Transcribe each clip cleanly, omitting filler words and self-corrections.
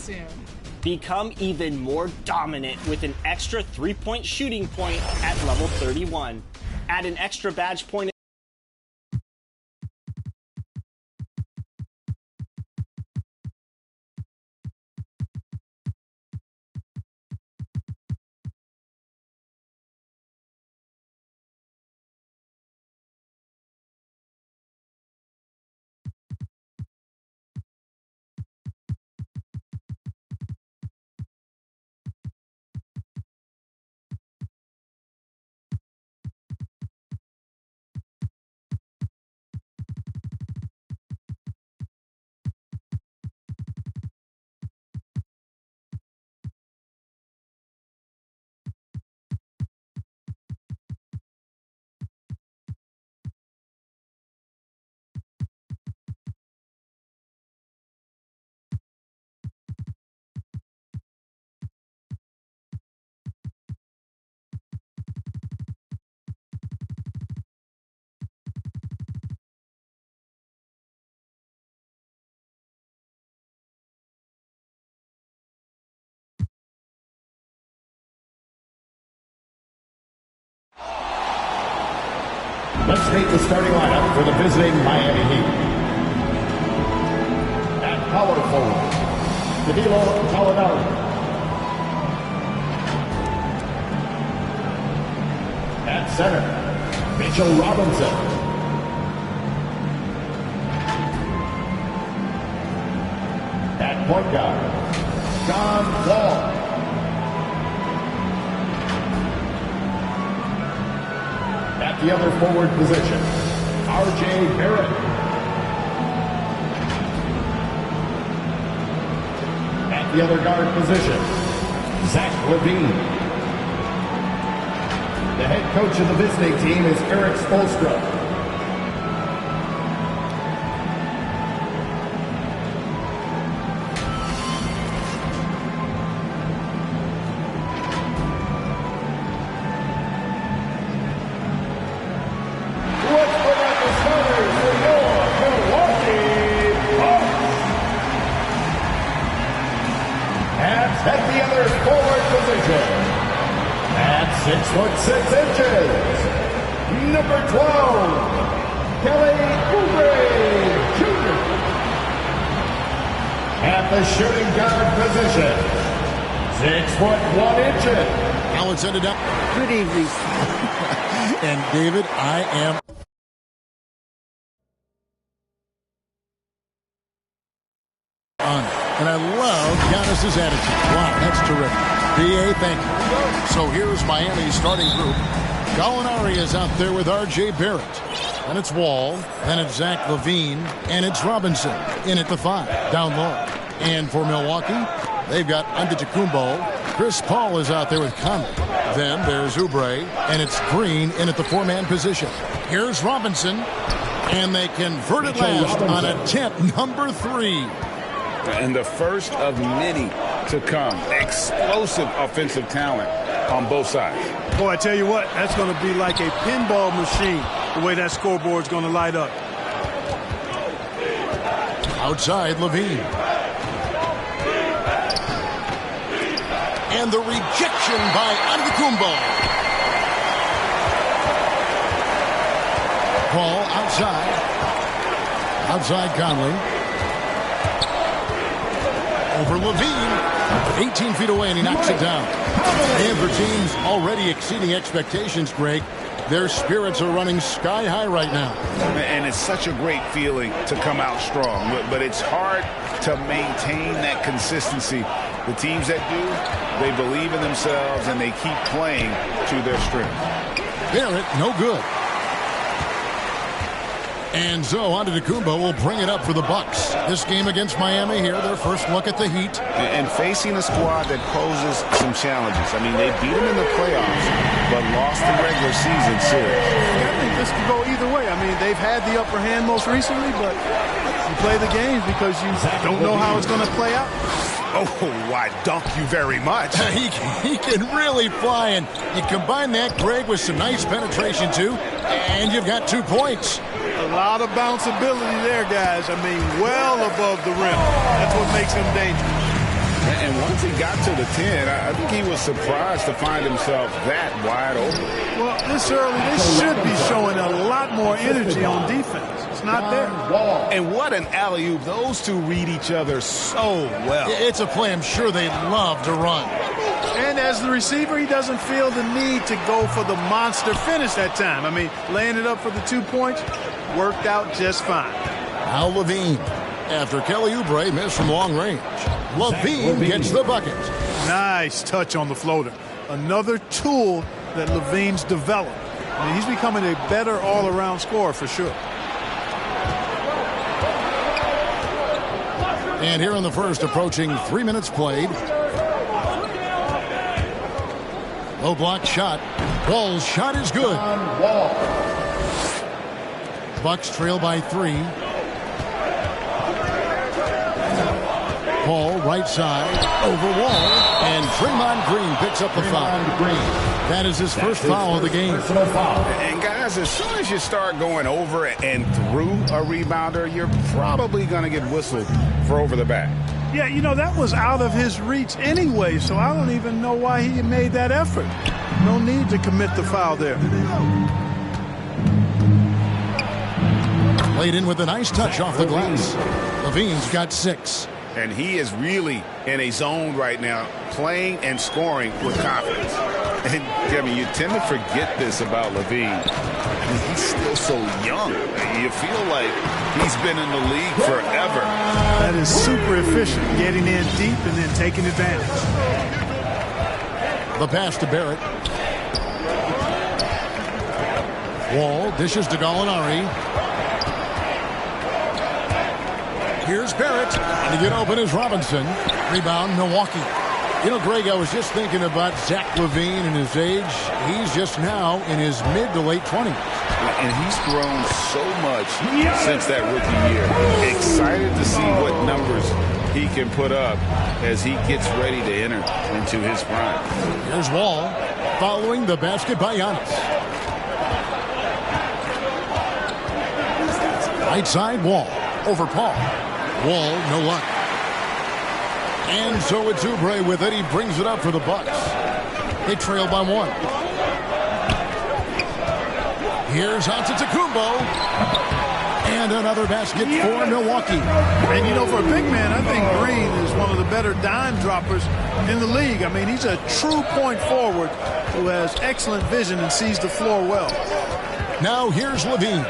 soon. Become even more dominant with an extra 3-point shooting point at level 31. Add an extra badge point. Let's meet the starting lineup for the visiting Miami Heat. At power forward, Danilo Gallinari. At center, Mitchell Robinson. At point guard, John Wall. At the other forward position, R.J. Barrett. At the other guard position, Zach LaVine. The head coach of the visiting team is Erik Spoelstra. At 6'6", number 12, Kelly Oubre Jr. At the shooting guard position, 6'1". How it's ended up. Good evening. And David, I am on it. And I love Giannis's attitude. Wow, that's terrific. B.A., thank you. So here's Miami's starting group. Gallinari is out there with R.J. Barrett. Then it's Wall. Then it's Zach LaVine. And it's Robinson in at the 5, down low. And for Milwaukee, they've got Antetokounmpo. Chris Paul is out there with Conley. Then there's Oubre. And it's Green in at the 4-man position. Here's Robinson. And they convert it last on attempt number 3. And the first of many to come. Explosive offensive talent on both sides. Boy, I tell you what, that's going to be like a pinball machine, the way that scoreboard's going to light up. Outside, LaVine. And the rejection by Antetokounmpo. Paul outside. Outside Conley. Over LaVine. 18 feet away, and he knocks it down. And for teams already exceeding expectations, Greg, their spirits are running sky high right now. And it's such a great feeling to come out strong, but it's hard to maintain that consistency. The teams that do, they believe in themselves, and they keep playing to their strength. Barrett, no good. And so Antetokounmpo will bring it up for the Bucks. This game against Miami here, their first look at the Heat. And facing a squad that poses some challenges. I mean, they beat them in the playoffs, but lost the regular season series. I think this could go either way. I mean, they've had the upper hand most recently, but you play the games because you don't know how it's going to play out. Oh, I dunk you very much. He can really fly, and you combine that, Greg, with some nice penetration, too, and you've got 2 points. A lot of bounceability there, guys. I mean, well above the rim. That's what makes him dangerous. And once he got to the 10, I think he was surprised to find himself that wide open. Well, this early, they should be showing a lot more energy on defense. It's not there. And what an alley-oop. Those two read each other so well. It's a play I'm sure they love to run. And as the receiver, he doesn't feel the need to go for the monster finish that time. I mean, laying it up for the 2 points worked out just fine. Now Levine, after Kelly Oubre missed from long range. Levine gets the bucket. Nice touch on the floater. Another tool that Levine's developed. I mean, he's becoming a better all-around scorer for sure. And here in the first, approaching 3 minutes played. Low block shot. Wall's shot is good. Bucks trail by 3. Paul right side over Wall, and Draymond Green picks up the foul. That is his first foul of the game. And guys, as soon as you start going over and through a rebounder, you're probably going to get whistled for over the back. Yeah, you know, that was out of his reach anyway, so I don't even know why he made that effort. No need to commit the foul there. Played in with a nice touch off the glass. Levine's got 6. And he is really in a zone right now, playing and scoring with confidence. And, I mean, you tend to forget this about Levine. I mean, he's still so young. You feel like he's been in the league forever. That is super efficient, getting in deep and then taking advantage. The pass to Barrett. Wall dishes to Gallinari. Here's Barrett. And to get open is Robinson. Rebound, Milwaukee. You know, Greg, I was just thinking about Zach LaVine and his age. He's just now in his mid to late 20s. And he's grown so much since that rookie year. Excited to see what numbers he can put up as he gets ready to enter into his prime. Here's Wall following the basket by Giannis. Right side, Wall over Paul. Wall, no luck. And so it's Oubre with it. He brings it up for the Bucks. They trail by 1. Here's Antetokounmpo. And another basket for Milwaukee. And, you know, for a big man, I think Green is one of the better dime droppers in the league. I mean, he's a true point forward who has excellent vision and sees the floor well. Now here's Levine.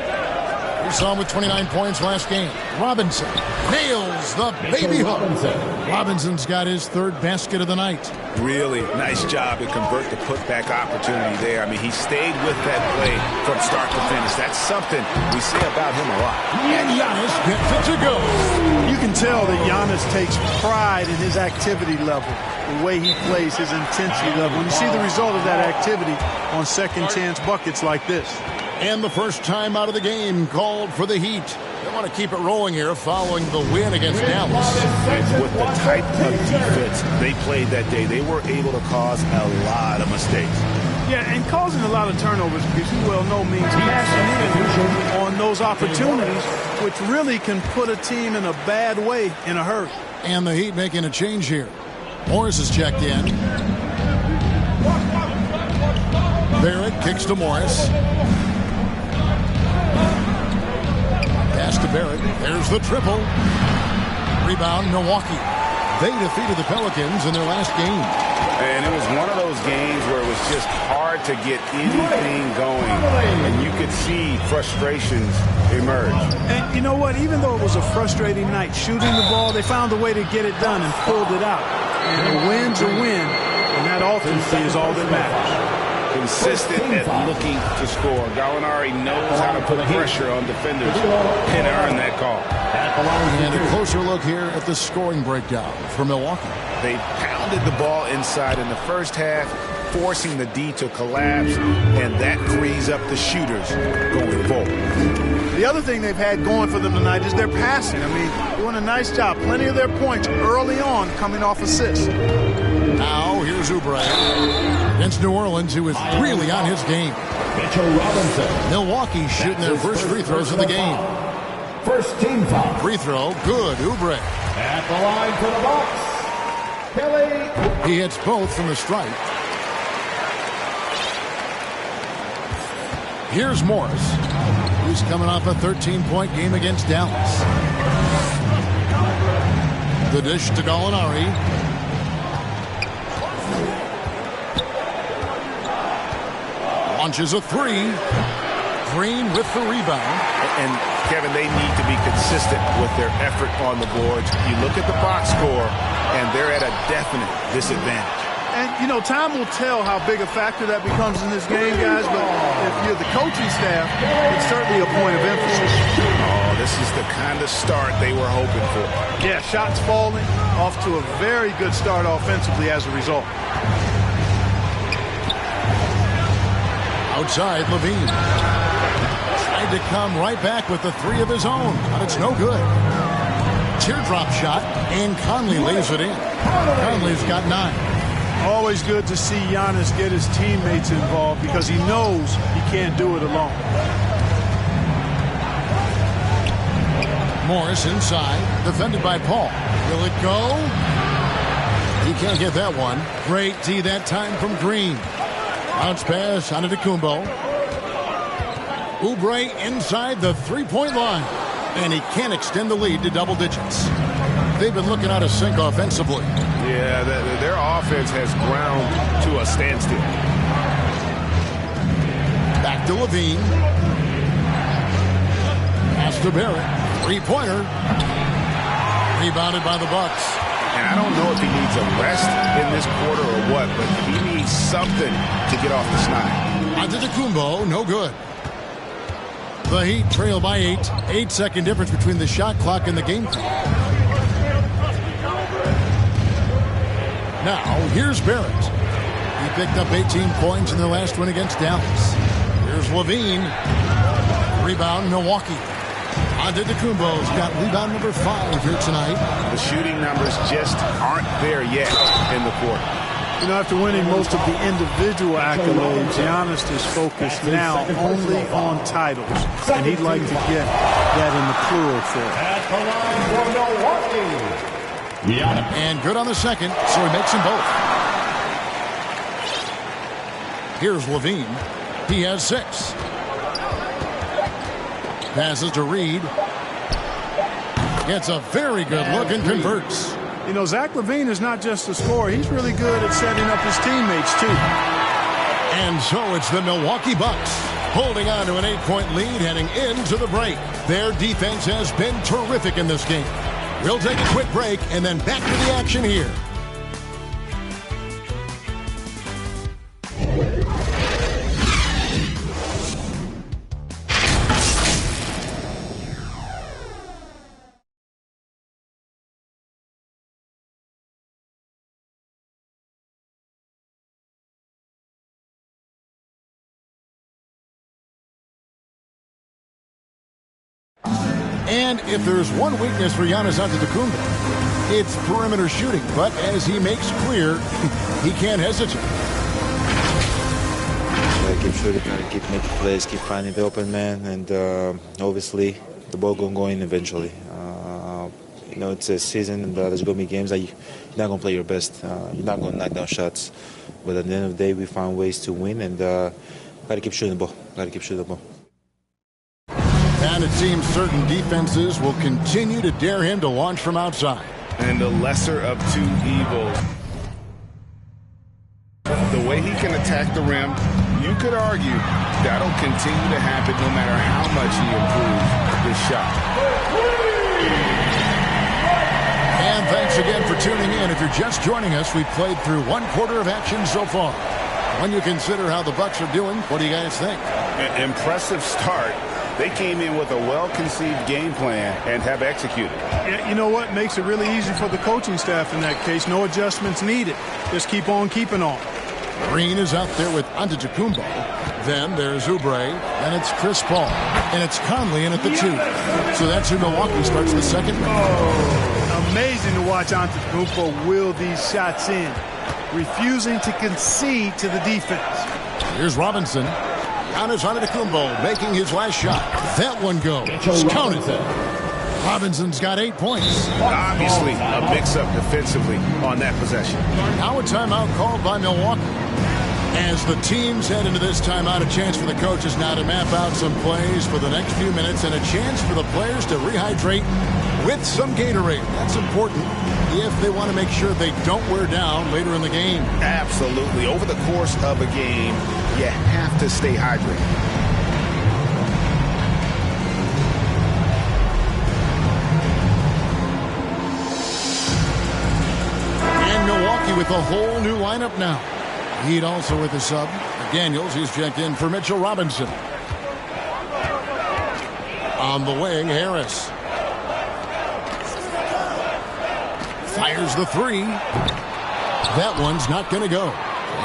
We saw him with 29 points last game. Robinson nails the baby hook. Robinson's got his 3rd basket of the night. Really nice job to convert the putback opportunity there. I mean, he stayed with that play from start to finish. That's something we say about him a lot. And Giannis gets it to go. You can tell that Giannis takes pride in his activity level, the way he plays, his intensity level. And you see the result of that activity on second chance buckets like this. And the first time out of the game called for the Heat. They want to keep it rolling here following the win against Dallas. With the type of defense they played that day, they were able to cause a lot of mistakes. Yeah, and causing a lot of turnovers, because you well know means cashing in on those opportunities, which really can put a team in a bad way in a hurry. And the Heat making a change here. Morris is checked in. Barrett kicks to Morris. Pass to Barrett. There's the triple. Rebound, Milwaukee. They defeated the Pelicans in their last game. And it was one of those games where it was just hard to get anything going. And you could see frustrations emerge. And you know what? Even though it was a frustrating night shooting the ball, they found a way to get it done and pulled it out. And a win's a win, and that ultimately is all that matters. Consistent at looking to score. Gallinari knows how to put pressure on defenders and earn that call. And a closer look here at the scoring breakdown for Milwaukee. They pounded the ball inside in the first half, forcing the D to collapse, and that frees up the shooters going forward. The other thing they've had going for them tonight is their passing. I mean, doing a nice job. Plenty of their points early on coming off assists. Now, here's Oubre against New Orleans, who is really on his game. Mitchell Robinson. Milwaukee shooting their first free throws of the game. First team foul. Free throw, good, Oubre. At the line for the Bucks. Kelly. He hits both from the stripe. Here's Morris. He's coming off a 13-point game against Dallas. The dish to Gallinari. Launches a three. Green with the rebound. And Kevin, they need to be consistent with their effort on the boards. You look at the box score, and they're at a definite disadvantage. And, you know, time will tell how big a factor that becomes in this game, guys. But if you're the coaching staff, it's certainly a point of emphasis. Oh, this is the kind of start they were hoping for. Yeah, shots falling, off to a very good start offensively as a result. Outside, Levine. Tried to come right back with the three of his own, but it's no good. Teardrop shot, and Conley lays it in. Conley's got 9. Always good to see Giannis get his teammates involved because he knows he can't do it alone. Morris inside, defended by Paul. Will it go? He can't get that one. Great D that time from Green. Bounce pass on Antetokounmpo. Oubre inside the three-point line. And he can't extend the lead to double digits. They've been looking out of sync offensively. Yeah, their offense has ground to a standstill. Back to Levine. Pass to Barrett. Three-pointer. Rebounded by the Bucks. And I don't know if he needs a rest in this quarter or what, but he needs something to get off the snide. Antetokounmpo, no good. The Heat trail by 8. 8-second difference between the shot clock and the game clock. Now, here's Barrett. He picked up 18 points in their last win against Dallas. Here's Levine. Rebound, Milwaukee. Antetokounmpo's got rebound number 5 here tonight. The shooting numbers just aren't there yet in the quarter. You know, after winning most of the individual accolades, Giannis is focused now only on titles. And he'd like to get that in the plural for Milwaukee. And good on the second, so he makes them both. Here's Levine. He has 6. Passes to Reed. Gets a very good look and converts. You know, Zach LaVine is not just a scorer. He's really good at setting up his teammates, too. And so it's the Milwaukee Bucks holding on to an 8-point lead heading into the break. Their defense has been terrific in this game. We'll take a quick break and then back to the action here. And if there's one weakness for Giannis Antetokounmpo, it's perimeter shooting. But as he makes clear, he can't hesitate. Keep shooting, keep making plays, keep finding the open man, and obviously the ball gonna go in eventually. You know, it's a season, and there's gonna be games that you're not gonna play your best. You're not gonna knock down shots, but at the end of the day, we found ways to win, and gotta keep shooting the ball. Gotta keep shooting the ball. And it seems certain defenses will continue to dare him to launch from outside. And the lesser of two evils. The way he can attack the rim, you could argue that'll continue to happen no matter how much he improves this shot. And thanks again for tuning in. If you're just joining us, we've played through one quarter of action so far. When you consider how the Bucks are doing, what do you guys think? Impressive start. They came in with a well-conceived game plan and have executed. Yeah, you know what? Makes it really easy for the coaching staff in that case. No adjustments needed. Just keep on keeping on. Green is out there with Antetokounmpo. Then there's Oubre, and it's Chris Paul. And it's Conley in at the 2. So that's who Milwaukee starts the second. Amazing to watch Antetokounmpo will these shots in, refusing to concede to the defense. Here's Robinson. Giannis Antetokounmpo making his last shot. That one goes. Counted. Robinson's got 8 points. Obviously, a mix-up defensively on that possession. Now a timeout called by Milwaukee. As the teams head into this timeout, a chance for the coaches now to map out some plays for the next few minutes and a chance for the players to rehydrate with some Gatorade. That's important if they want to make sure they don't wear down later in the game. Absolutely. Over the course of a game, you have to stay hydrated. And Milwaukee with a whole new lineup now. Heat also with a sub. Daniels, he's checked in for Mitchell Robinson. On the wing, Harris. Fires the three. That one's not going to go.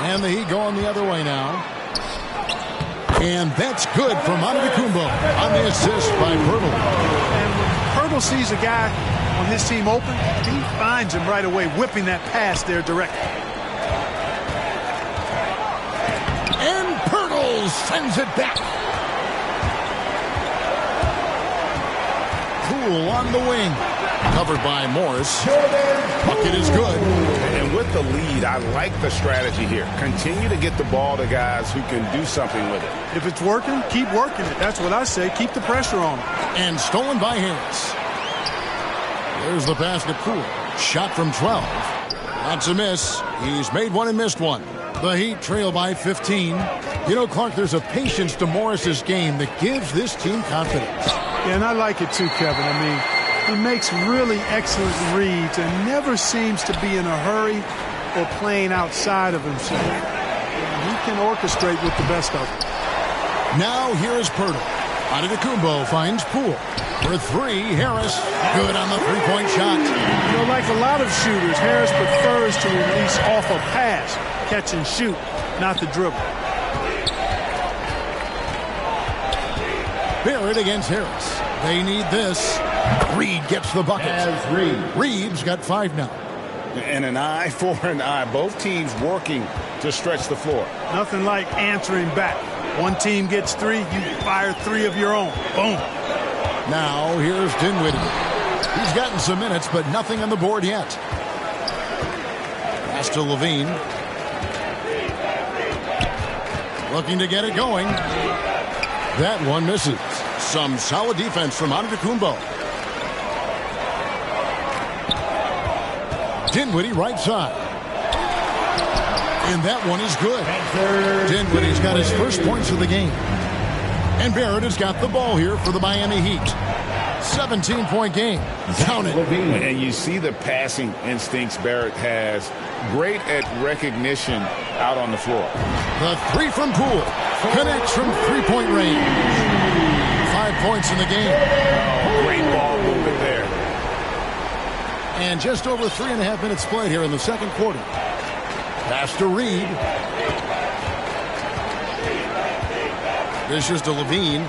And the Heat going the other way now. And that's good from Antetokounmpo on the assist by Poeltl. And when Poeltl sees a guy on his team open, he finds him right away, whipping that pass there directly. And Poeltl sends it back. Poole on the wing. Covered by Morris. Bucket is good. And with the lead, I like the strategy here. Continue to get the ball to guys who can do something with it. If it's working, keep working it. That's what I say. Keep the pressure on it. And stolen by Harris. There's the pass to Poole. Shot from 12. That's a miss. He's made one and missed one. The Heat trail by 15. You know, Clark, there's a patience to Morris's game that gives this team confidence. Yeah, and I like it too, Kevin. I mean, he makes really excellent reads and never seems to be in a hurry or playing outside of himself. He can orchestrate with the best of them. Now here is Poeltl. Antetokounmpo finds Poole. For three, Harris. Good on the three-point shot. You know, like a lot of shooters, Harris prefers to release off a pass, catch and shoot, not the dribble. Barrett against Harris. They need this. Reed gets the bucket. Reed's got 5 now. And an eye for an eye. Both teams working to stretch the floor. Nothing like answering back. One team gets 3, you fire 3 of your own. Boom. Now here's Dinwiddie. He's gotten some minutes, but nothing on the board yet. Pass to Levine. Looking to get it going. That one misses. Some solid defense from Antetokounmpo. Dinwiddie right side. And that one is good. Dinwiddie's got his first points of the game. And Barrett has got the ball here for the Miami Heat. 17-point game. Count it. And you see the passing instincts Barrett has. Great at recognition out on the floor. The three from Poole. Connects from three-point range. 5 points in the game. Oh, great ball movement there. And just over 3.5 minutes played here in the second quarter. Pass to Reed. This is to Levine.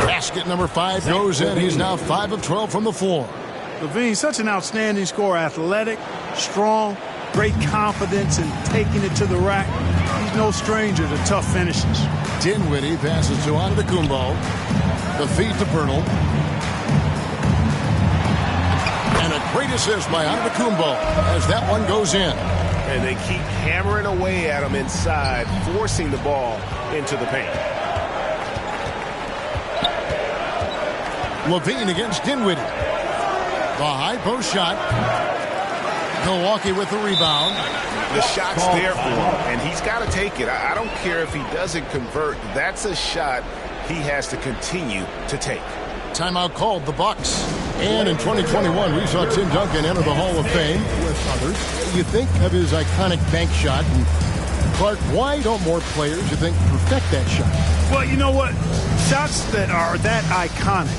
Basket number 5 goes in. He's now 5 of 12 from the floor. Levine, such an outstanding scorer. Athletic, strong, great confidence in taking it to the rack. He's no stranger to tough finishes. Dinwiddie passes to Antetokounmpo. The feed to Poeltl. And a great assist by Antetokounmpo as that one goes in. And they keep hammering away at him inside, forcing the ball into the paint. Levine against Dinwiddie. The high post shot. Milwaukee with the rebound. The shot's there for him, and he's got to take it. I don't care if he doesn't convert. That's a shot he has to continue to take. Timeout called the Bucks. And in 2021, we saw Tim Duncan enter the Hall of Fame with others. You think of his iconic bank shot. And Clark, why don't more players, you think, perfect that shot? Well, you know what? Shots that are that iconic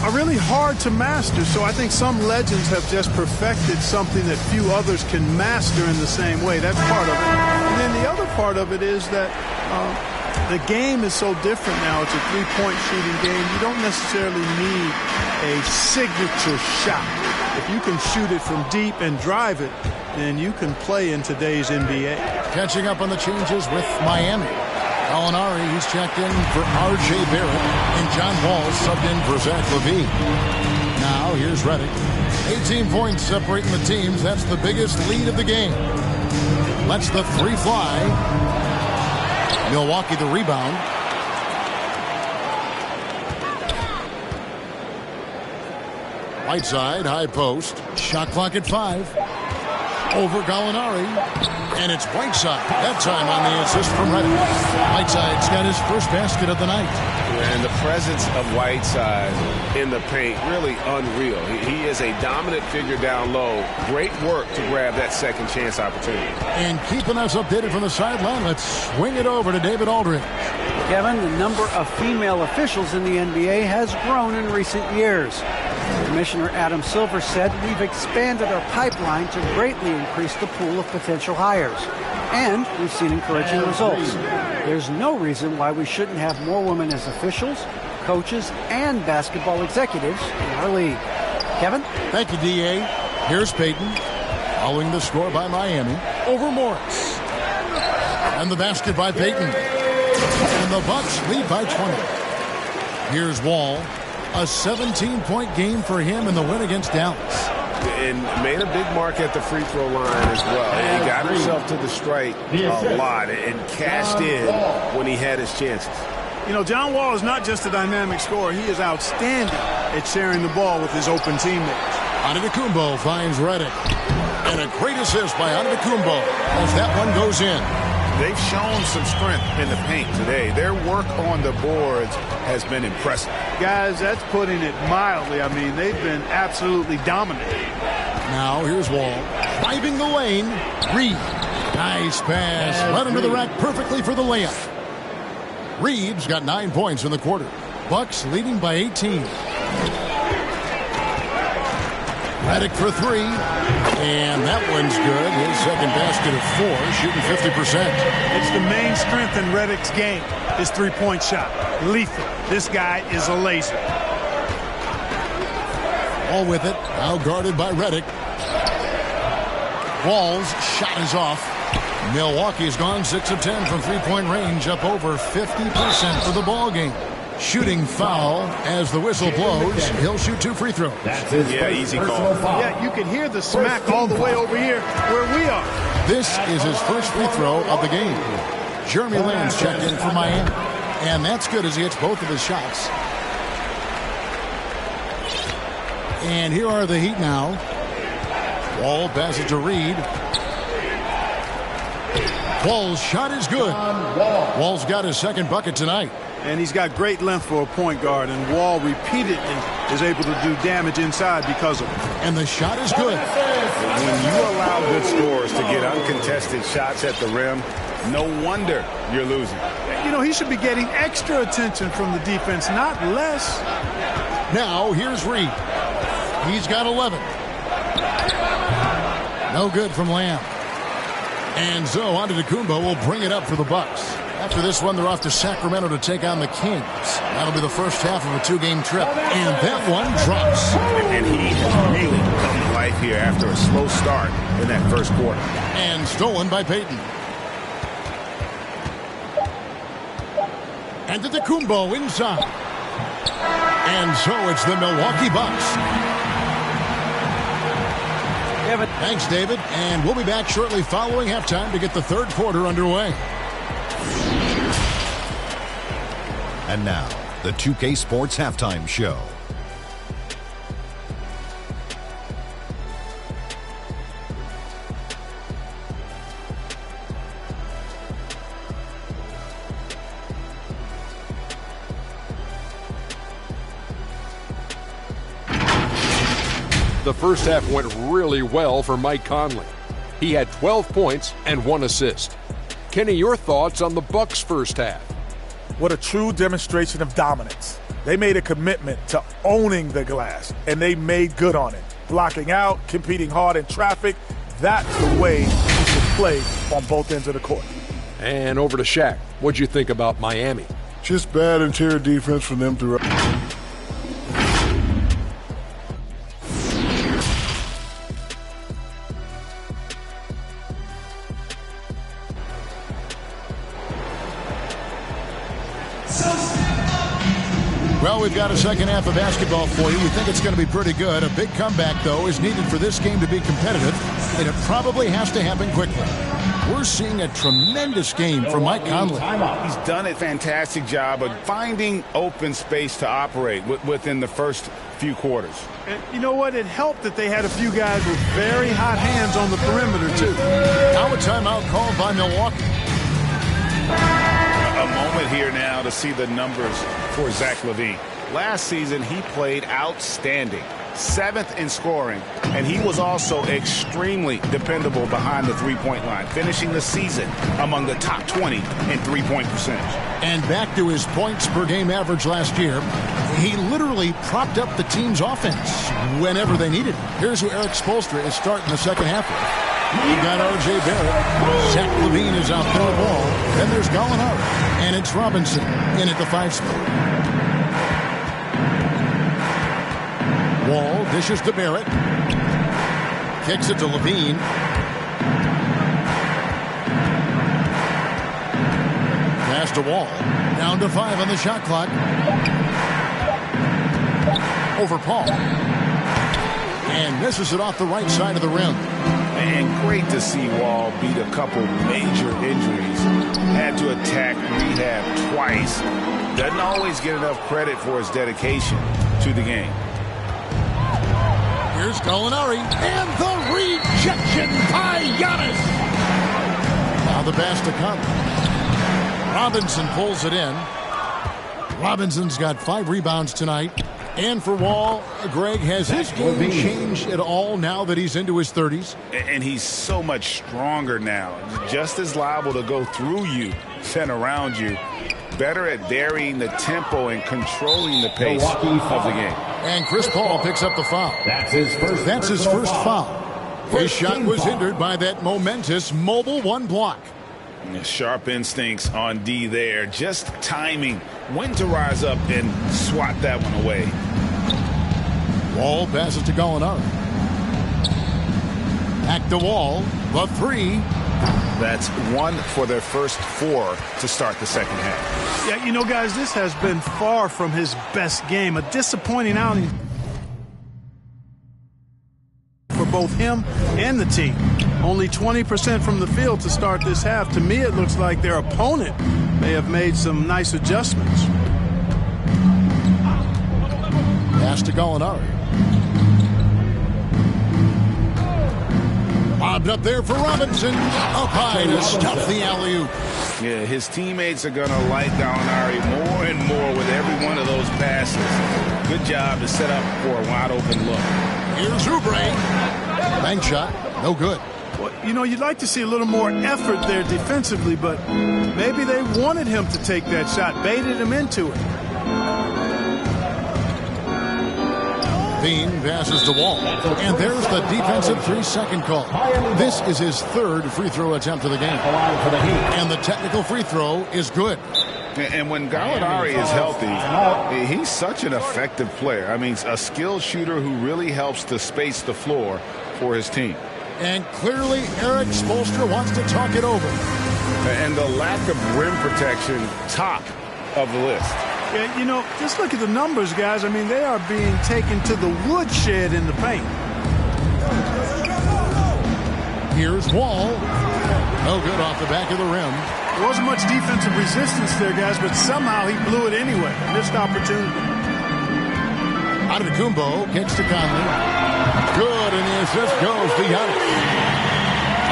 are really hard to master. So I think some legends have just perfected something that few others can master in the same way. That's part of it. And then the other part of it is that the game is so different now. It's a three-point shooting game. You don't necessarily need a signature shot. If you can shoot it from deep and drive it, then you can play in today's NBA. Catching up on the changes with Miami. Gallinari, he's checked in for R.J. Barrett, and John Wall subbed in for Zach LaVine. Now, here's Redick. 18 points separating the teams. That's the biggest lead of the game. Lets the three fly. Milwaukee the rebound. Whiteside, high post. Shot clock at 5. Over Gallinari. And it's Whiteside. That time on the assist from Redick. Whiteside's got his first basket of the night. And the presence of Whiteside in the paint, really unreal. He is a dominant figure down low. Great work to grab that second chance opportunity. And keeping us updated from the sideline, let's swing it over to David Aldridge. Kevin, the number of female officials in the NBA has grown in recent years. Commissioner Adam Silver said, "We've expanded our pipeline to greatly increase the pool of potential hires. And we've seen encouraging results. There's no reason why we shouldn't have more women as officials, coaches, and basketball executives in our league." Kevin? Thank you, D.A. Here's Payton, following the score by Miami over Morris. And the basket by Payton. And the Bucks lead by 20. Here's Wall. A 17-point game for him in the win against Dallas. And made a big mark at the free throw line as well. He got himself to the strike a lot and cashed in when he had his chances. You know, John Wall is not just a dynamic scorer. He is outstanding at sharing the ball with his open teammates. Antetokounmpo finds Redick. And a great assist by Antetokounmpo as that one goes in. They've shown some strength in the paint today. Their work on the boards has been impressive. Guys, that's putting it mildly. I mean, they've been absolutely dominant. Now here's Wall. Driving the lane. Reed. Nice pass. Led him to the rack perfectly for the layup. Reed's got 9 points in the quarter. Bucks leading by 18. Redick for 3. And that one's good. His second basket of 4, shooting 50%. It's the main strength in Redick's game, his three-point shot. Lethal. This guy is a laser. All with it. Now guarded by Redick. Wall's shot is off. Milwaukee's gone 6 of 10 from three-point range, up over 50% for the ball game. Shooting foul as the whistle blows. He'll shoot 2 free throws. Yeah, easy call. Yeah, you can hear the smack all the way over here where we are. This is his first free throw of the game. Jeremy Lin's checked in for Miami. And that's good as he hits both of his shots. And here are the Heat now. Wall passes to Reed. Wall's shot is good. Wall's got his second bucket tonight. And he's got great length for a point guard, and Wall repeatedly is able to do damage inside because of it. And the shot is good. When you allow good scorers to get uncontested shots at the rim, no wonder you're losing. You know, he should be getting extra attention from the defense, not less. Now, here's Reed. He's got 11. No good from Lamb. And so Antetokounmpo will bring it up for the Bucks. After this one, they're off to Sacramento to take on the Kings. That'll be the first half of a 2-game trip. And that one drops. And he has really come to life here after a slow start in that first quarter. And stolen by Payton. And Antetokounmpo inside. And so it's the Milwaukee Bucks. Thanks, David. And we'll be back shortly following halftime to get the third quarter underway. And now, the 2K Sports Halftime Show. The first half went really well for Mike Conley. He had 12 points and 1 assist. Kenny, your thoughts on the Bucks' first half? What a true demonstration of dominance. They made a commitment to owning the glass, and they made good on it. Blocking out, competing hard in traffic, that's the way you should play on both ends of the court. And over to Shaq. What'd you think about Miami? Just bad interior defense from them throughout. we've got a second half of basketball for you. We think it's going to be pretty good. A big comeback, though, is needed for this game to be competitive, and it probably has to happen quickly. We're seeing a tremendous game from Mike Conley. He's done a fantastic job of finding open space to operate within the first few quarters. And you know what? It helped that they had a few guys with very hot hands on the perimeter, too. Now a timeout called by Milwaukee. A moment here now to see the numbers for Zach LaVine. Last season, he played outstanding. 7th in scoring, and he was also extremely dependable behind the three-point line, finishing the season among the top 20 in three-point percentage. And back to his points per game average last year, he literally propped up the team's offense whenever they needed it. Here's who Eric Spoelstra is starting the second half with. You got R.J. Barrett. Zach LaVine is out there with Wall. Then there's Gallinari. And it's Robinson in at the 5 spot. Wall dishes to Barrett. Kicks it to LaVine. Pass to Wall. Down to 5 on the shot clock. Over Paul. And misses it off the right side of the rim. And great to see Wall beat a couple major injuries. Had to attack rehab twice. Doesn't always get enough credit for his dedication to the game. Here's Gallinari, and the rejection by Giannis. Now the pass to Conley. Robinson pulls it in. Robinson's got 5 rebounds tonight. And for Wall, Greg, has his game changed at all now that he's into his 30s? And he's so much stronger now. Just as liable to go through you than around you. Better at varying the tempo and controlling the pace of the game. And Chris Paul picks up the foul. That's his first foul. His shot was hindered by that momentous mobile 1 block. Sharp instincts on D there. Just timing when to rise up and swat that one away. Wall passes to Gallinari. Back to Wall. The 3. That's 1 for their first 4 to start the second half. Yeah, you know, guys, this has been far from his best game. A disappointing outing for both him and the team. Only 20% from the field to start this half. To me, it looks like their opponent may have made some nice adjustments. Pass to Gallinari. Bobbed up there for Robinson. Up high to stuff the alley-oop. Yeah, his teammates are going to like Gallinari more and more with every one of those passes. Good job to set up for a wide-open look. Here's Oubre. Bank shot. No good. Well, you know, you'd like to see a little more effort there defensively, but maybe they wanted him to take that shot, baited him into it. Bean passes to Wall. And there's the defensive 3-second call. This is his 3rd free throw attempt of the game. And the technical free throw is good. And when Gallinari is healthy, he's such an effective player. I mean, a skilled shooter who really helps to space the floor for his team. And clearly Eric Spoelstra wants to talk it over. And the lack of rim protection, top of the list. Yeah, you know, just look at the numbers, guys. I mean, they are being taken to the woodshed in the paint. Here's Wall. No good off the back of the rim. There wasn't much defensive resistance there, guys, but somehow he blew it anyway. Missed opportunity. Antetokounmpo kicks to Conley. Good, and the assist goes to Giannis.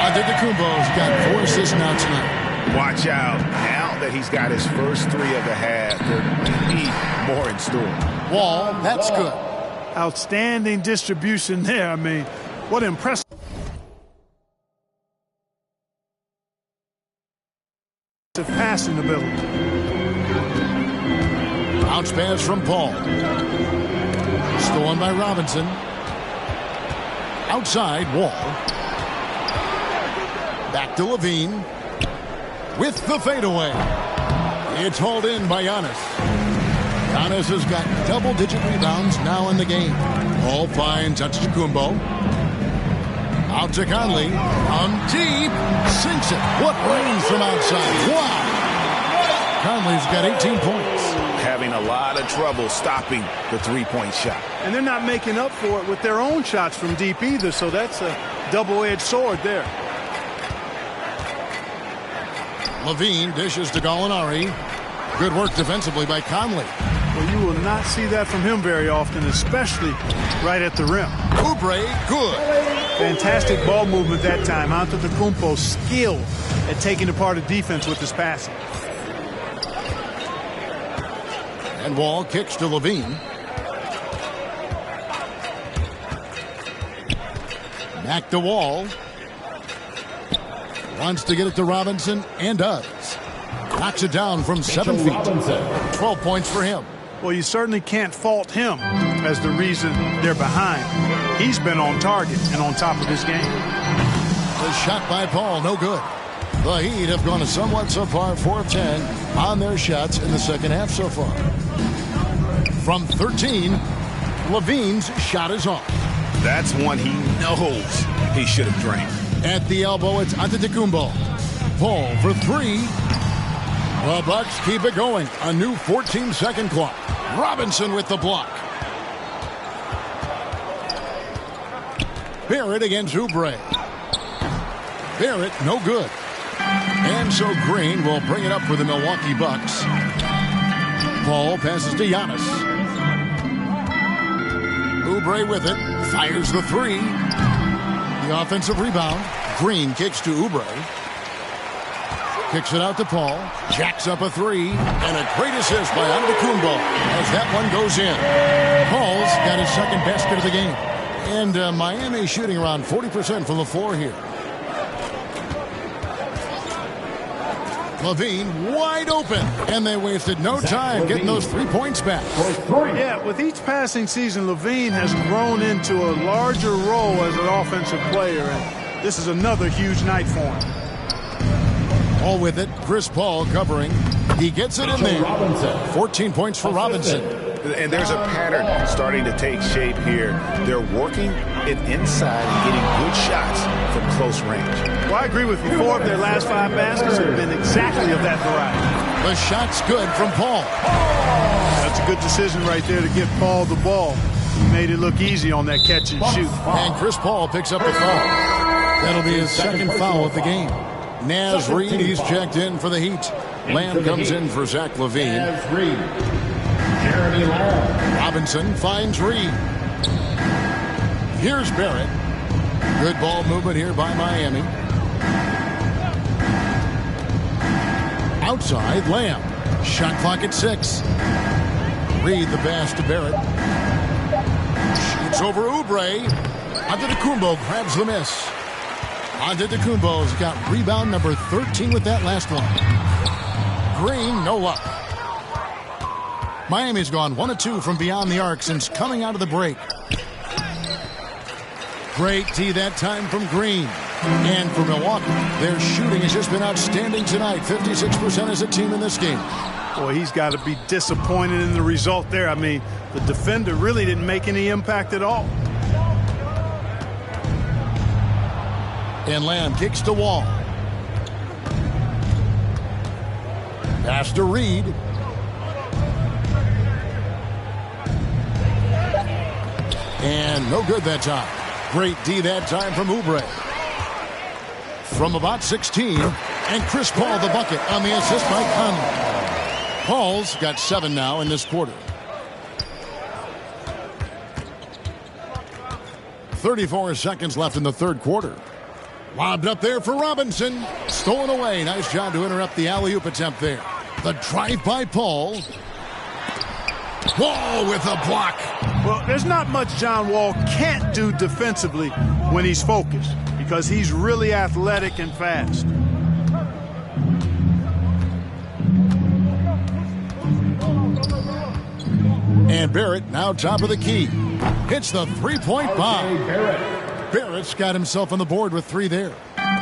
Antetokounmpo's got 4 assists now tonight. Watch out. Now that he's got his first 3 of the half, there may be more in store. Wall, that's good. Outstanding distribution there. I mean, what impressive passing ability. Bounce pass from Paul. Stolen by Robinson. Outside, Wall. Back to LaVine. With the fadeaway. It's hauled in by Giannis. Giannis has got double-digit rebounds now in the game. Ball finds Antetokounmpo. Out to Conley. On deep. Sinks it. What range from outside. Wow. Conley's got 18 points. having a lot of trouble stopping the three-point shot. And they're not making up for it with their own shots from deep either, so that's a double-edged sword there. Levine dishes to Gallinari. Good work defensively by Conley. Well, you will not see that from him very often, especially right at the rim. Oubre, good. Fantastic ball movement that time. Antetokounmpo's skill at taking apart a defense with his passing. And Wall kicks to Levine. Back to Wall. Wants to get it to Robinson and does. Knocks it down from 7 feet. 12 points for him. Well, you certainly can't fault him as the reason they're behind. He's been on target and on top of his game. The shot by Paul, no good. The Heat have gone a somewhat subpar 4 of 10 on their shots in the second half so far. From 13, Levine's shot is off. That's one he knows he should have drained. At the elbow, it's Antetokounmpo. Paul for 3. The Bucks keep it going. A new 14-second clock. Robinson with the block. Barrett against Oubre. Barrett, no good. And so Green will bring it up for the Milwaukee Bucks. Paul passes to Giannis. Oubre with it. Fires the 3. The offensive rebound. Green kicks to Oubre. Kicks it out to Paul. Jacks up a 3. And a great assist by Antetokounmpo as that one goes in. Paul's got his second basket of the game. And Miami shooting around 40% from the floor here. Levine wide open. And they wasted no time getting those 3 points back. Yeah, with each passing season, Levine has grown into a larger role as an offensive player. And this is another huge night for him. All with it. Chris Paul covering. He gets it in there. 14 points for Robinson. And there's a pattern starting to take shape here. They're working it inside and getting good shots from close range. Well, I agree with you. 4 of their last 5 baskets have been exactly of that variety. The shot's good from Paul. That's a good decision right there to give Paul the ball. He made it look easy on that catch and shoot. And Chris Paul picks up the foul. That'll be his second foul of the game. Naz Reid, he's checked in for the Heat. Lamb comes in for Zach LaVine. Robinson finds Reid. Here's Barrett. Good ball movement here by Miami. Outside, Lamb. Shot clock at 6. Reid the pass to Barrett. Shoots over Oubre. Antetokounmpo grabs the miss. Antetokounmpo's got rebound number 13 with that last one. Green, no luck. Miami's gone 1 of 2 from beyond the arc since coming out of the break. Great tee that time from Green. And for Milwaukee, their shooting has just been outstanding tonight. 56% as a team in this game. Boy, he's got to be disappointed in the result there. I mean, the defender really didn't make any impact at all. And Lamb kicks to Wall. Pass to Reid. And no good that time. Great D that time from Oubre. From about 16. And Chris Paul the bucket on the assist by Conley. Paul's got 7 now in this quarter. 34 seconds left in the third quarter. Lobbed up there for Robinson. Stolen away. Nice job to interrupt the alley-oop attempt there. The drive by Paul. Wall with a block. Well, there's not much John Wall can't do defensively when he's focused because he's really athletic and fast. And Barrett now top of the key. Hits the three-point bomb. Barrett's got himself on the board with 3 there.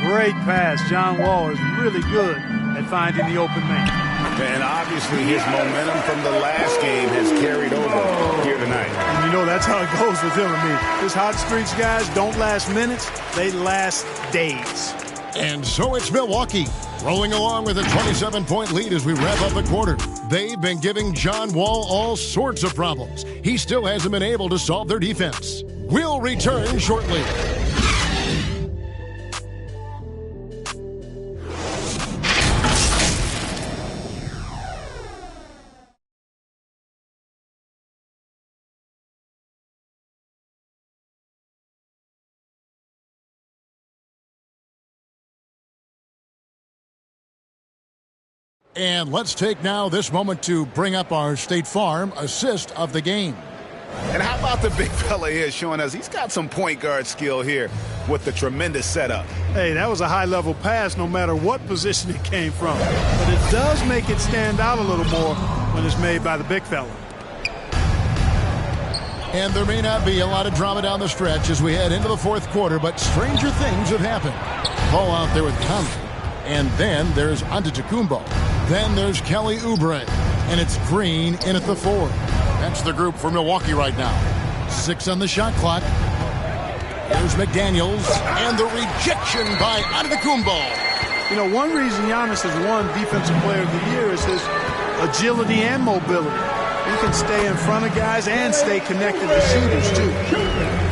Great pass. John Wall is really good at finding the open man. And obviously his momentum from the last game has carried over here tonight. And you know that's how it goes with him. I mean, his hot streaks guys don't last minutes. They last days. And so it's Milwaukee, rolling along with a 27-point lead as we wrap up the quarter. They've been giving John Wall all sorts of problems. He still hasn't been able to solve their defense. We'll return shortly. And let's take now this moment to bring up our State Farm assist of the game. And how about the big fella here showing us he's got some point guard skill here with the tremendous setup. Hey, that was a high-level pass no matter what position it came from. But it does make it stand out a little more when it's made by the big fella. And there may not be a lot of drama down the stretch as we head into the fourth quarter, but stranger things have happened. Ball out there with Conley. And then there's Antetokounmpo. Then there's Kelly Oubre. And it's Green in at the 4. That's the group for Milwaukee right now. 6 on the shot clock. Here's McDaniels. And the rejection by Antetokounmpo. You know, one reason Giannis has won Defensive Player of the Year is his agility and mobility. He can stay in front of guys and stay connected to shooters, too.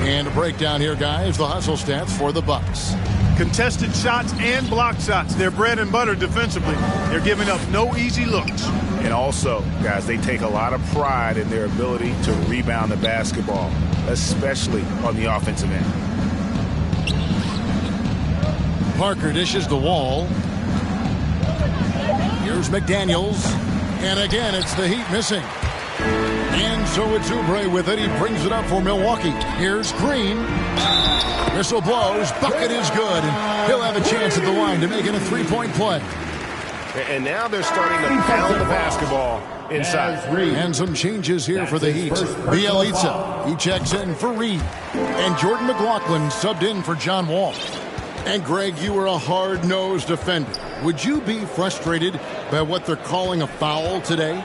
And a breakdown here, guys. The hustle stats for the Bucks. Contested shots and block shots. They're bread and butter defensively. They're giving up no easy looks. And also, guys, they take a lot of pride in their ability to rebound the basketball, especially on the offensive end. Parker dishes the Wall. Here's McDaniels. And again, it's the Heat missing. And so it's Oubre with it. He brings it up for Milwaukee. Here's Green. Whistle blows. Bucket is good. And he'll have a chance at the line to make it a three-point play. And now they're starting to pound the basketball inside. And some changes here for the Heat. Bielitsa, he checks in for Reed. And Jordan McLaughlin subbed in for John Wall. And Greg, you were a hard-nosed defender. Would you be frustrated by what they're calling a foul today?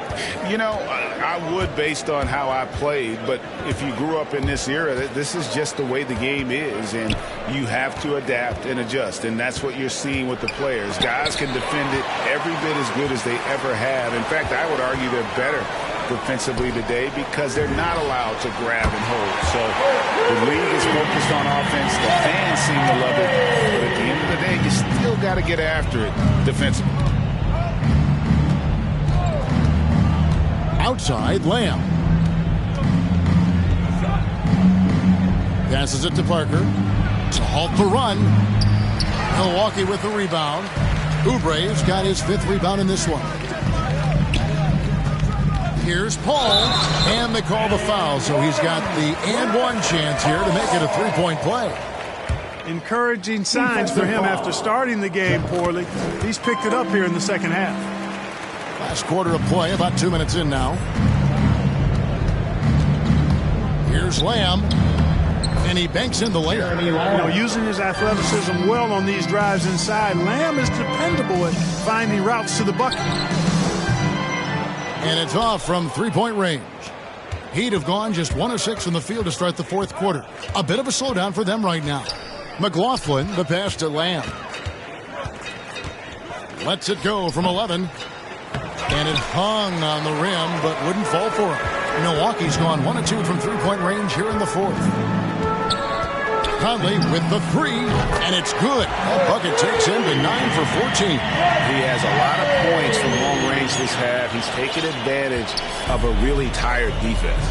You know, I would based on how I played, but if you grew up in this era, this is just the way the game is, and you have to adapt and adjust, and that's what you're seeing with the players. Guys can defend it every bit as good as they ever have. In fact, I would argue they're better defensively today because they're not allowed to grab and hold. So the league is focused on offense. The fans seem to love it, but at the end of the day, you still got to get after it defensively. Outside, Lamb. Passes it to Parker to halt the run. Milwaukee with the rebound. Oubre's got his 5th rebound in this one. Here's Paul, and they call the foul, so he's got the and one chance here to make it a three-point play. Encouraging signs for him after starting the game poorly. He's picked it up here in the second half. Last quarter of play, about 2 minutes in now. Here's Lamb, and he banks in the layup. You know, using his athleticism well on these drives inside, Lamb is dependable at finding routes to the bucket. And it's off from three-point range. Heat have gone just 1 of 6 from the field to start the fourth quarter. A bit of a slowdown for them right now. McLaughlin, the pass to Lamb. Lets it go from 11. And it hung on the rim, but wouldn't fall for him. Milwaukee's gone 1 of 2 from three-point range here in the fourth. Conley with the 3, and it's good. That bucket takes him to 9 for 14. He has a lot of points from long range this half. He's taken advantage of a really tired defense.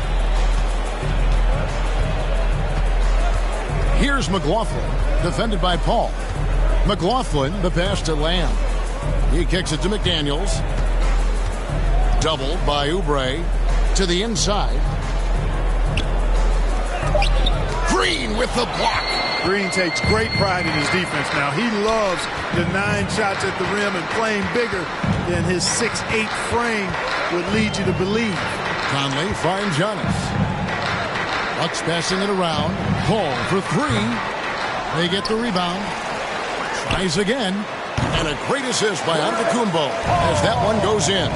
Here's McLaughlin, defended by Paul. McLaughlin, the pass to Lamb. He kicks it to McDaniels. Doubled by Oubre to the inside. Green with the block. Green takes great pride in his defense now. He loves the 9 shots at the rim and playing bigger than his 6'8" frame would lead you to believe. Conley finds Giannis. Bucks passing it around. Paul for 3. They get the rebound. Tries again. And a great assist by Antetokounmpo as that one goes in.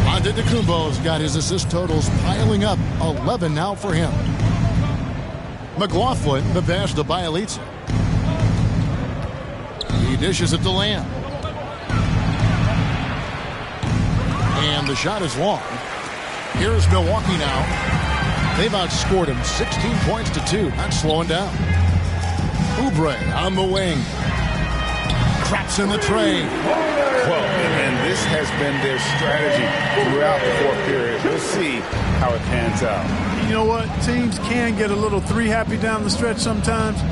Antetokounmpo's got his assist totals piling up. 11 now for him. McLaughlin, the pass to Bielitsa. dishes it to Lamb. And the shot is long. Here's Milwaukee now. They've outscored him 16 points to 2. Not slowing down. Oubre on the wing. Traps in the tray. Well, and this has been their strategy throughout the fourth period. We'll see how it pans out. You know what? Teams can get a little three happy down the stretch sometimes.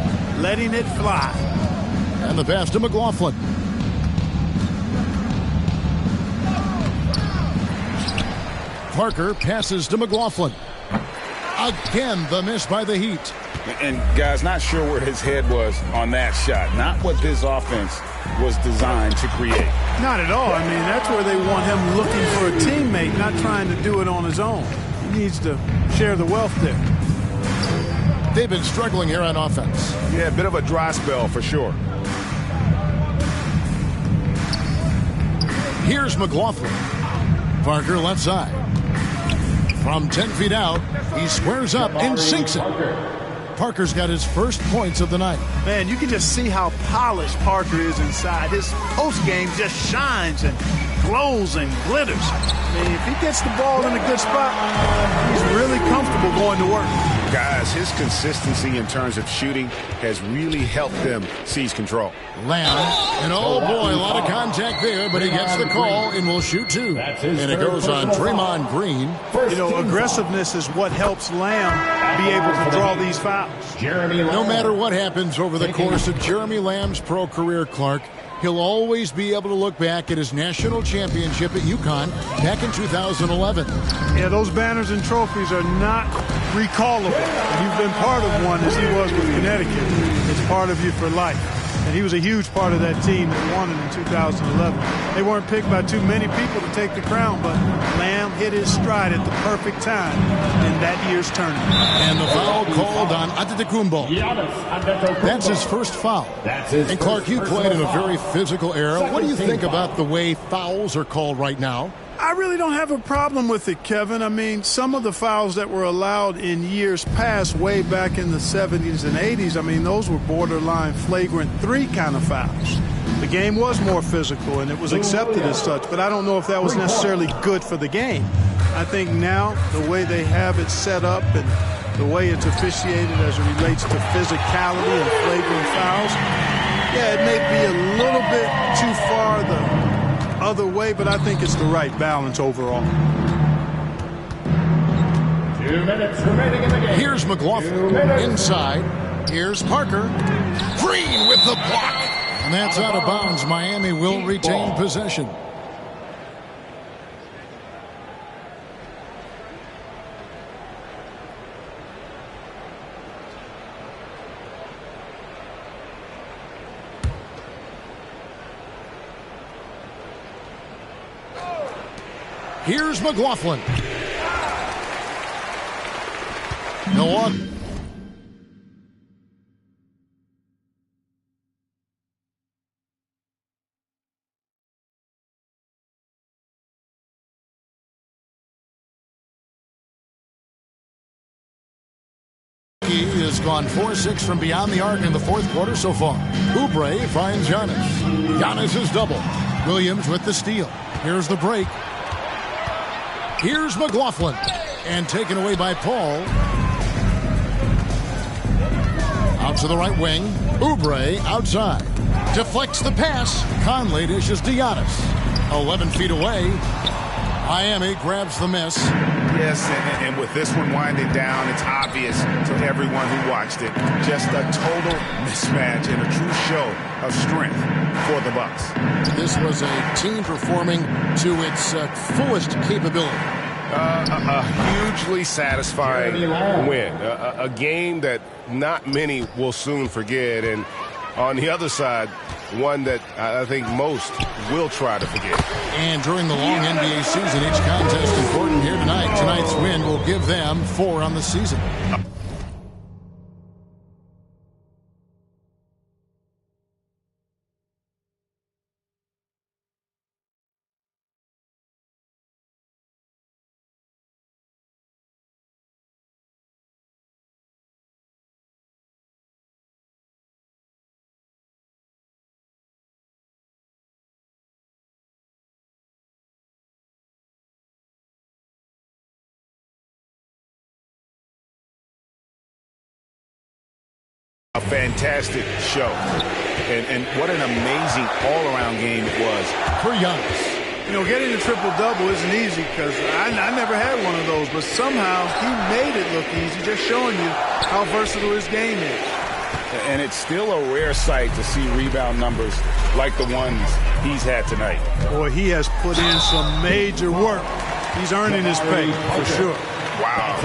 Letting it fly. And the pass to McLaughlin. Parker passes to McLaughlin. Again, the miss by the Heat. And, guys, not sure where his head was on that shot. Not what this offense was designed to create. Not at all. I mean, that's where they want him looking for a teammate, not trying to do it on his own. He needs to share the wealth there. They've been struggling here on offense. Yeah, a bit of a dry spell for sure. Here's McLaughlin. Parker left side. From 10 feet out, he squares up and sinks it. Parker's got his first points of the night. Man, you can just see how polished Parker is inside. His post game just shines and glows and glitters. I mean, if he gets the ball in a good spot, he's really comfortable going to work. Guys, his consistency in terms of shooting has really helped them seize control. Lamb, and oh boy, a lot of contact there, but he gets the call and will shoot 2. And it goes on Draymond Green. You know, aggressiveness is what helps Lamb be able to draw these fouls. No matter what happens over the course of Jeremy Lamb's pro career, Clark, he'll always be able to look back at his national championship at UConn back in 2011. Yeah, those banners and trophies are not recallable. If you've been part of one, as he was with Connecticut, it's part of you for life. And he was a huge part of that team that won it in 2011. They weren't picked by too many people to take the crown, but Lamb hit his stride at the perfect time in that year's tournament. And the foul called on Antetokounmpo. That's his first foul. And Clark, you played in a very physical era. What do you think about the way fouls are called right now? I really don't have a problem with it, Kevin. I mean, some of the fouls that were allowed in years past, way back in the 70s and 80s, I mean, those were borderline flagrant 3 kind of fouls. The game was more physical, and it was accepted as such, but I don't know if that was necessarily good for the game. I think now, the way they have it set up and the way it's officiated as it relates to physicality and flagrant fouls, yeah, it may be a little bit too far the other way, but I think it's the right balance overall. 2 minutes remaining in the game. Here's McLaughlin inside. Here's Parker. Green with the block. And that's out of bounds. Miami will retain possession. Here's McLaughlin. Milwaukee. He has gone 4-6 from beyond the arc in the fourth quarter so far. Oubre finds Giannis. Giannis is double. Williams with the steal. Here's the break. Here's McLaughlin. And taken away by Paul. Out to the right wing. Oubre outside. Deflects the pass. Conley dishes to Giannis. 11 feet away. Miami grabs the miss. Yes, and with this one winding down, it's obvious to everyone who watched it. Just a total mismatch and a true show of strength for the Bucks. This was a team performing to its fullest capability. A hugely satisfying win. A game that not many will soon forget. And on the other side, one that I think most will try to forget. And during the long NBA season, each contest important here tonight. Tonight's win will give them 4 on the season. A fantastic show. And what an amazing all-around game it was for Giannis. You know, getting a triple-double isn't easy because I never had one of those, but somehow he made it look easy, just showing you how versatile his game is. And it's still a rare sight to see rebound numbers like the ones he's had tonight. Boy, he has put in some major work. He's earning his pay, for sure. Wow,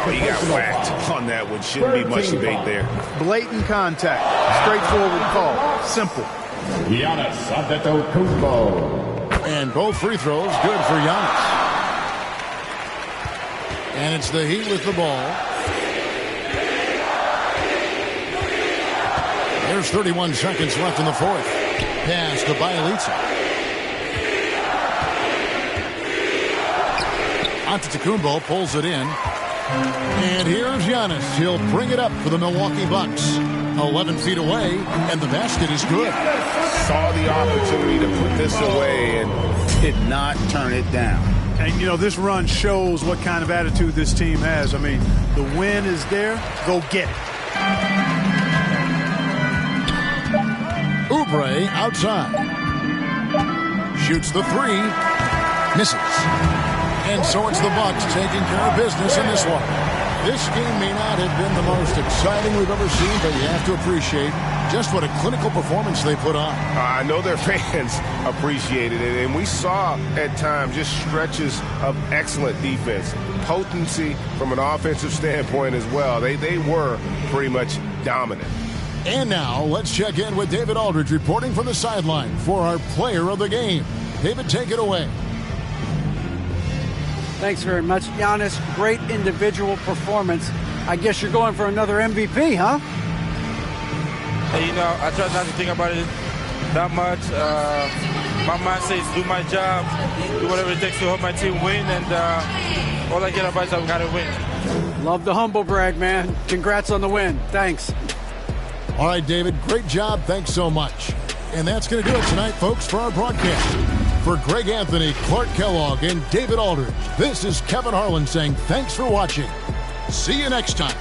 he got whacked on that one. Shouldn't be much debate there. Blatant contact. Straightforward call. Simple. Giannis Antetokounmpo. And both free throws good for Giannis. And it's the Heat with the ball. There's 31 seconds left in the fourth. Pass to Bjelica. Antetokounmpo pulls it in. And here's Giannis. He'll bring it up for the Milwaukee Bucks. 11 feet away, and the basket is good. Saw the opportunity to put this away and did not turn it down. And, you know, this run shows what kind of attitude this team has. I mean, the win is there. Go get it. Oubre outside. Shoots the three. Misses. And so it's the Bucks taking care of business in this one. This game may not have been the most exciting we've ever seen, but you have to appreciate just what a clinical performance they put on. I know their fans appreciated it, and we saw at times just stretches of excellent defense, potency from an offensive standpoint as well. They were pretty much dominant. And now let's check in with David Aldridge reporting from the sideline for our player of the game. David, take it away. Thanks very much, Giannis. Great individual performance. I guess you're going for another MVP, huh? Hey, you know, I try not to think about it that much. My mind says do my job, do whatever it takes to help my team win, and all I care about is I've got to win. Love the humble brag, man. Congrats on the win. Thanks. All right, David, great job. Thanks so much. And that's going to do it tonight, folks, for our broadcast. For Greg Anthony, Clark Kellogg, and David Aldridge, this is Kevin Harlan saying thanks for watching. See you next time.